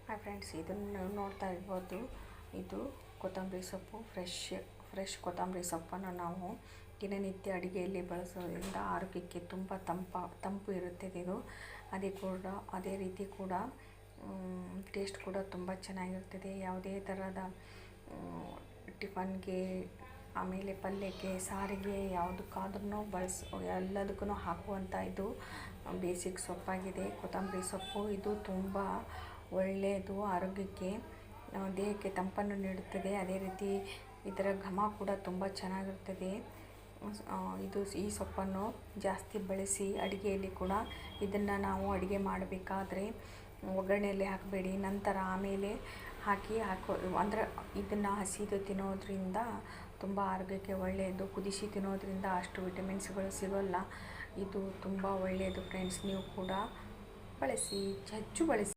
Hi friends, ಇದನ್ನು ನೋಡ್ತಾ ಇರ್ಬೋದು. ಇದು ಕೊತ್ತಂಬರಿ ಸೊಪ್ಪು, ಫ್ರೆಶ್ ಕೊತ್ತಂಬರಿ ಸೊಪ್ಪನ್ನು ನಾವು ದಿನನಿತ್ಯ ಅಡುಗೆಯಲ್ಲಿ ಬಳಸೋದ್ರಿಂದ ಆರೋಗ್ಯಕ್ಕೆ ತುಂಬ ತಂಪು ಇರುತ್ತದೆ. ಇದು ಅದೇ ರೀತಿ ಕೂಡ ಟೇಸ್ಟ್ ಕೂಡ ತುಂಬ ಚೆನ್ನಾಗಿರ್ತದೆ. ಯಾವುದೇ ಥರದ ಟಿಫನ್ಗೆ, ಆಮೇಲೆ ಪಲ್ಯಕ್ಕೆ, ಸಾರಿಗೆ ಯಾವುದಕ್ಕಾದ್ರೂ ಎಲ್ಲದಕ್ಕೂ ಹಾಕುವಂಥ ಇದು ಬೇಸಿಕ್ ಸೊಪ್ಪಾಗಿದೆ ಕೊತ್ತಂಬರಿ ಸೊಪ್ಪು. ಇದು ತುಂಬ ಒಳ್ಳೆಯದು ಆರೋಗ್ಯಕ್ಕೆ, ದೇಹಕ್ಕೆ ತಂಪನ್ನು ನೀಡುತ್ತದೆ. ಅದೇ ರೀತಿ ಇದರ ಘಮ ಕೂಡ ತುಂಬ ಚೆನ್ನಾಗಿರ್ತದೆ. ಈ ಸೊಪ್ಪನ್ನು ಜಾಸ್ತಿ ಬಳಸಿ ಅಡುಗೆಯಲ್ಲಿ ಕೂಡ ಇದನ್ನು ನಾವು ಅಡುಗೆ ಮಾಡಬೇಕಾದ್ರೆ ಒಗ್ಗರಣೆಯಲ್ಲಿ ಹಾಕಬೇಡಿ, ನಂತರ ಆಮೇಲೆ ಅಂದರೆ ಇದನ್ನು ಹಸಿದು ತಿನ್ನೋದ್ರಿಂದ ತುಂಬ ಆರೋಗ್ಯಕ್ಕೆ ಒಳ್ಳೆಯದು. ಕುದಿಸಿ ತಿನ್ನೋದ್ರಿಂದ ಅಷ್ಟು ವಿಟಮಿನ್ಸ್ಗಳು ಸಿಗೋಲ್ಲ. ಇದು ತುಂಬ ಒಳ್ಳೆಯದು ಫ್ರೆಂಡ್ಸ್. ನೀವು ಕೂಡ ಹೆಚ್ಚು ಬಳಸಿ.